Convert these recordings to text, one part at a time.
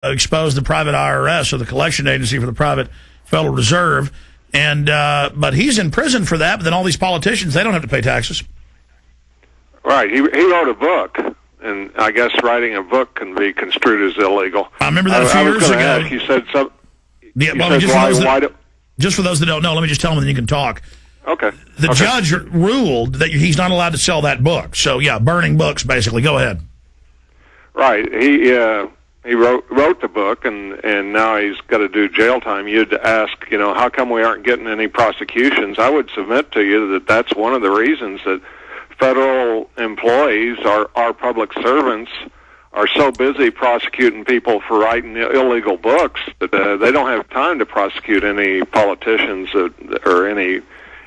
expose the private IRS, or the collection agency for the private Federal Reserve. And but he's in prison for that. But then all these politicians, they don't have to pay taxes. Right. He wrote a book, and I guess writing a book can be construed as illegal. I remember that a few years ago. Ask, you said something. Just for those that don't know, let me just tell them, and then you can talk. Okay. The judge ruled that he's not allowed to sell that book. So, yeah, burning books, basically. Go ahead. Right. He wrote the book, and now he's got to do jail time. You'd ask, how come we aren't getting any prosecutions? I would submit to you that that's one of the reasons that federal employees, our public servants, are so busy prosecuting people for writing illegal books that they don't have time to prosecute any politicians or any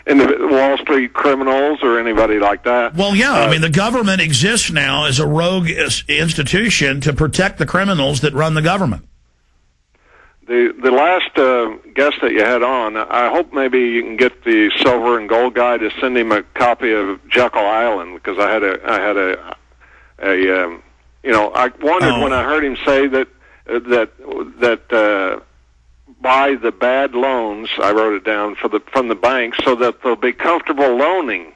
Wall Street criminals or anybody like that. Well, yeah, I mean, the government exists now as a rogue institution to protect the criminals that run the government. The last guest that you had on, I hope maybe you can get the silver and gold guy to send him a copy of Jekyll Island, because I wondered when I heard him say that buy the bad loans, I wrote it down, from the banks so that they'll be comfortable loaning.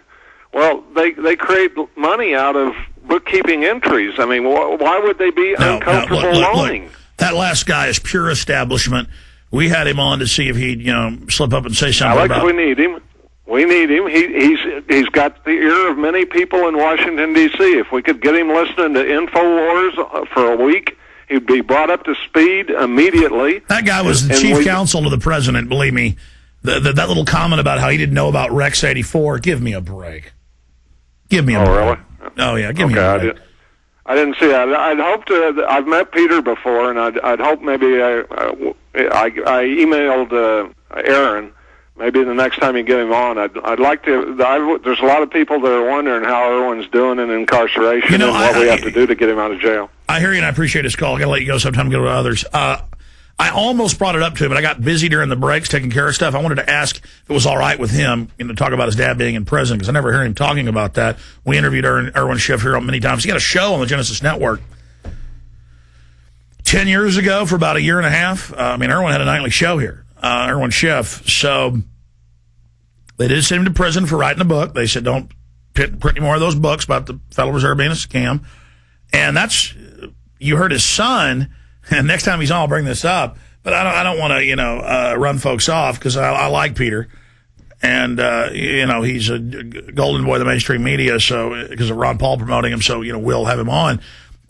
Well, they create money out of bookkeeping entries. I mean, why would they be uncomfortable loaning? Look. That last guy is pure establishment. We had him on to see if he'd, slip up and say something about... we need him. We need him. He's got the ear of many people in Washington, D.C. If we could get him listening to InfoWars for a week, he'd be brought up to speed immediately. That guy was the chief counsel to the president, believe me. That little comment about how he didn't know about Rex 84, give me a break. Give me a break. Really? Oh, yeah, give me a break. I didn't see that. I'd hoped to. I've met Peter before, and I'd hope maybe I emailed Aaron. Maybe the next time you get him on, I'd like to. There's a lot of people that are wondering how Erwin's doing in incarceration and what we have to do to get him out of jail. I hear you, and I appreciate his call. I got to let you go sometime, go to others. I almost brought it up to him, but I got busy during the breaks taking care of stuff. I wanted to ask if it was all right with him to talk about his dad being in prison, because I never heard him talking about that. We interviewed Erwin Schiff here many times. He got a show on the Genesis Network 10 years ago for about a year and a half. Erwin had a nightly show here, Erwin Schiff. So they did send him to prison for writing a book. They said, don't print any more of those books about the Federal Reserve being a scam. And you heard his son. And next time he's on, I'll bring this up. But I don't want to, run folks off, because I like Peter. And, he's a golden boy of the mainstream media, so because of Ron Paul promoting him, so, we'll have him on.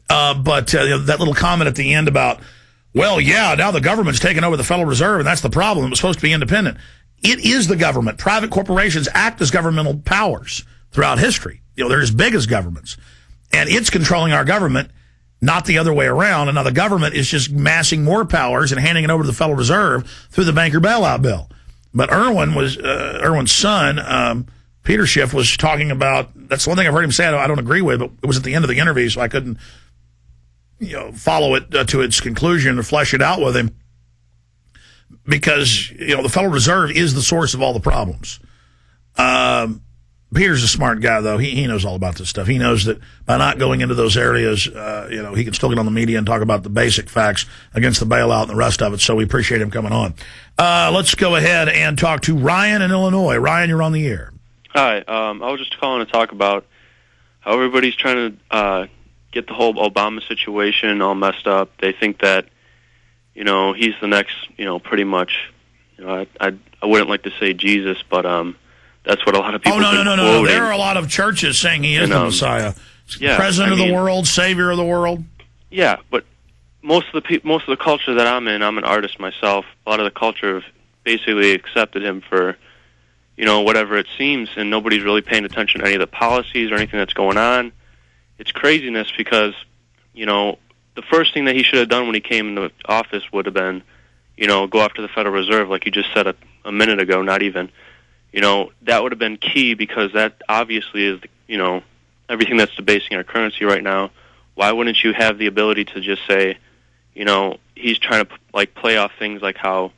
But that little comment at the end about, well, yeah, now the government's taken over the Federal Reserve, and that's the problem. It was supposed to be independent. It is the government. Private corporations act as governmental powers throughout history. They're as big as governments. And it's controlling our government, not the other way around. And now the government is just massing more powers and handing it over to the Federal Reserve through the banker bailout bill. But Erwin's son, Peter Schiff, was talking about, that's the one thing I've heard him say I don't agree with, but it was at the end of the interview, so I couldn't follow it to its conclusion or flesh it out with him. Because, the Federal Reserve is the source of all the problems. Peter's a smart guy, though. He knows all about this stuff. He knows that by not going into those areas, he can still get on the media and talk about the basic facts against the bailout and the rest of it. So we appreciate him coming on. Let's go ahead and talk to Ryan in Illinois. Ryan, you're on the air. Hi. I was just calling to talk about how everybody's trying to get the whole Obama situation all messed up. They think that, he's the next, pretty much, I wouldn't like to say Jesus, but that's what a lot of people. Oh, no. There are a lot of churches saying he is the Messiah, President of the world, Savior of the world. Yeah, but most of the culture that I'm an artist myself. A lot of the culture have basically accepted him for, whatever it seems, and nobody's really paying attention to any of the policies or anything that's going on. It's craziness because, the first thing that he should have done when he came into office would have been, go after the Federal Reserve, like you just said a minute ago, not even. That would have been key, because that obviously is, everything that's debasing our currency right now. Why wouldn't you have the ability to just say, he's trying to play off things like how,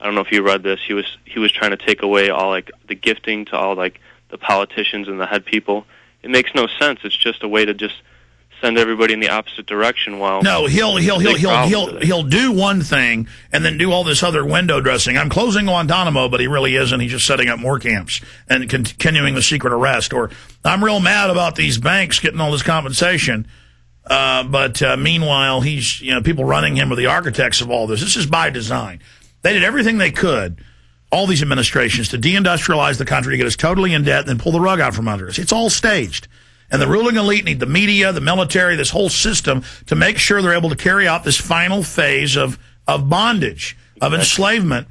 I don't know if you read this, he was trying to take away all the gifting to all the politicians and the head people. It makes no sense. It's just a way to just send everybody in the opposite direction. While no, he'll do one thing and then do all this other window dressing. I'm closing Guantanamo, but he really isn't. He's just setting up more camps and continuing the secret arrest. Or I'm real mad about these banks getting all this compensation, but meanwhile he's people running him are the architects of all this. This is by design. They did everything they could, all these administrations, to deindustrialize the country, to get us totally in debt, and then pull the rug out from under us. It's all staged. And the ruling elite need the media, the military, this whole system to make sure they're able to carry out this final phase of bondage, of enslavement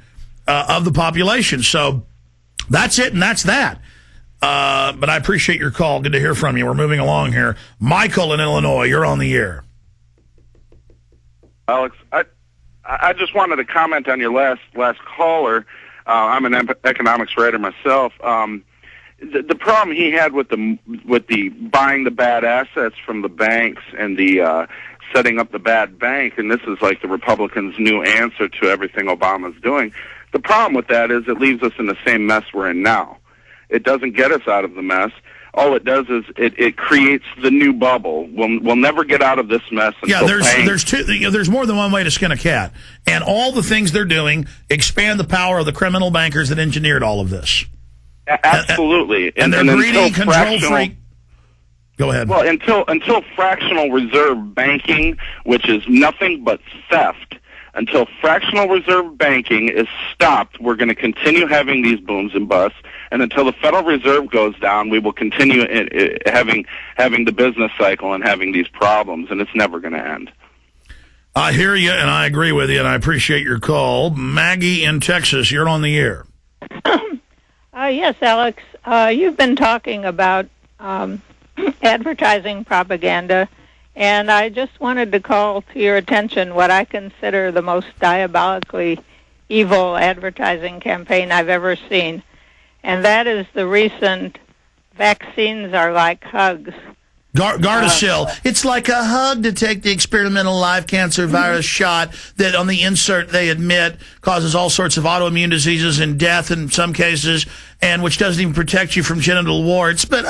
of the population. So that's it, and that's that. But I appreciate your call. Good to hear from you. We're moving along here. Michael in Illinois, you're on the air. Alex, I just wanted to comment on your last caller. I'm an economics writer myself. The problem he had with the buying the bad assets from the banks and the setting up the bad bank, and this is like the Republicans' new answer to everything Obama's doing. The problem with that is it leaves us in the same mess we're in now. It doesn't get us out of the mess. All it does is it creates the new bubble. We'll never get out of this mess. Yeah, there's more than one way to skin a cat, and all the things they're doing expand the power of the criminal bankers that engineered all of this. Absolutely, and they're greedy, control freak. Go ahead. Well, until fractional reserve banking, which is nothing but theft, until fractional reserve banking is stopped, we're going to continue having these booms and busts. And until the Federal Reserve goes down, we will continue having the business cycle and having these problems, and it's never going to end. I hear you, and I agree with you, and I appreciate your call. Maggie in Texas, you're on the air. Yes, Alex. You've been talking about advertising propaganda, and I just wanted to call to your attention what I consider the most diabolically evil advertising campaign I've ever seen, and that is the recent vaccines are like hugs. Gardasil. It's like a hug to take the experimental live cancer virus shot that on the insert they admit causes all sorts of autoimmune diseases and death in some cases, and which doesn't even protect you from genital warts. But,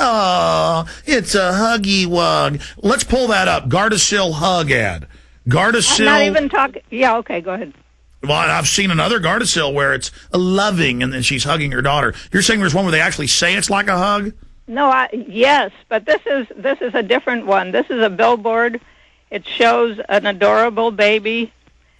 it's a huggy wug. Let's pull that up. Gardasil hug ad. Gardasil. I'm not even talking. Yeah, okay, go ahead. Well, I've seen another Gardasil where it's loving and then she's hugging her daughter. You're saying there's one where they actually say it's like a hug? No, yes, but this is a different one. This is a billboard. It shows an adorable baby,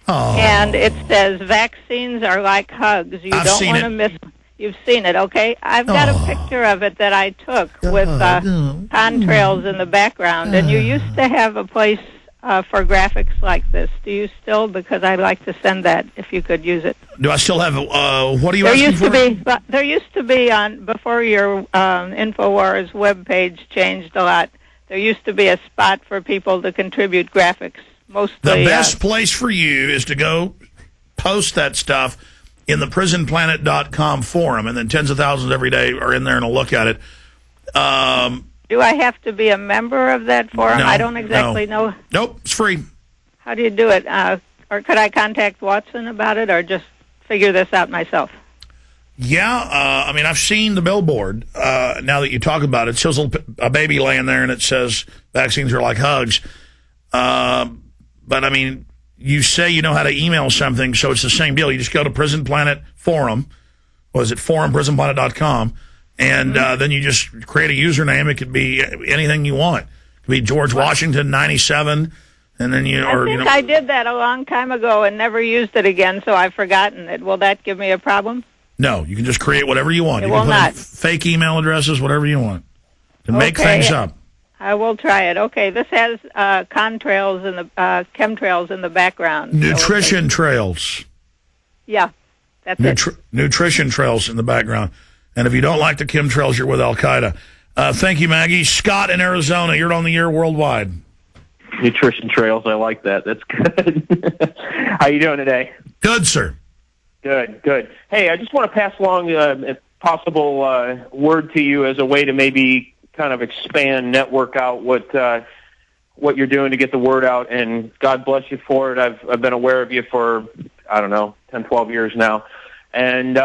and it says vaccines are like hugs. You don't want to miss. You've seen it, okay? I've got a picture of it that I took with contrails in the background, and you used to have a place for graphics like this. Do you still? Because I'd like to send that if you could use it. Do I still have what are you asking for? There used to be before your InfoWars webpage changed a lot. There used to be a spot for people to contribute graphics. Mostly, the best place for you is to go post that stuff in the prisonplanet.com forum, and then tens of thousands every day are in there and will look at it. Do I have to be a member of that forum? No, I don't exactly know. Nope, it's free. How do you do it? Or could I contact Watson about it, or just figure this out myself? Yeah, I mean, I've seen the billboard. Now that you talk about it, it shows a baby laying there, and it says vaccines are like hugs. But, I mean, you say you know how to email something, so it's the same deal. You just go to Prison Planet Forum. What is it? Forum, prisonplanet.com. And then you just create a username. It could be anything you want. It could be George Washington 97, and then I did that a long time ago and never used it again, so I've forgotten it. Will that give me a problem? No, you can just create whatever you want. You can put not. Fake email addresses, whatever you want, to make things up. I will try it. Okay, this has contrails and the chemtrails in the background. Nutrition trails. Yeah, that's it. Nutrition trails in the background. And if you don't like the chemtrails, you're with Al-Qaeda. Thank you, Maggie. Scott in Arizona, you're on the air worldwide. Nutrition trails, I like that. That's good. How you doing today? Good, sir. Good. Hey, I just want to pass along a possible word to you as a way to maybe kind of expand, network out what you're doing to get the word out, and God bless you for it. I've been aware of you for, 10, 12 years now. And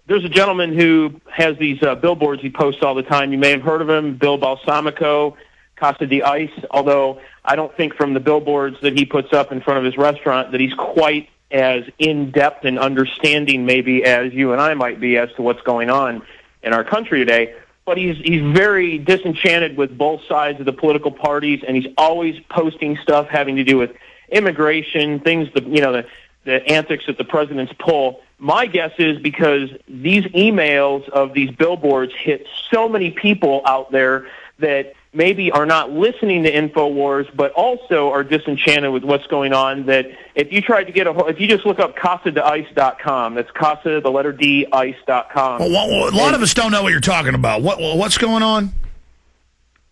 there's a gentleman who has these billboards he posts all the time. You may have heard of him, Bill Balsamico. Casa de Ice, although I don't think from the billboards that he puts up in front of his restaurant that he's quite as in-depth and understanding maybe as you and I might be as to what's going on in our country today. But he's very disenchanted with both sides of the political parties, and he's always posting stuff having to do with immigration, things, the antics that the president's pull. My guess is because these emails of these billboards hit so many people out there that maybe are not listening to InfoWars, but also are disenchanted with what's going on, that if you tried to if you just look up CasaDeIce.com, that's Casa, the letter D, ice.com. Well, a lot of us don't know what you're talking about. What's going on?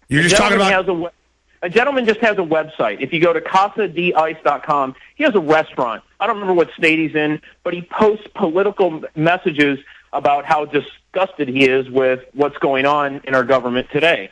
You're just talking about... A gentleman just has a website. If you go to CasaDeIce.com, he has a restaurant. I don't remember what state he's in, but he posts political messages about how disgusted he is with what's going on in our government today.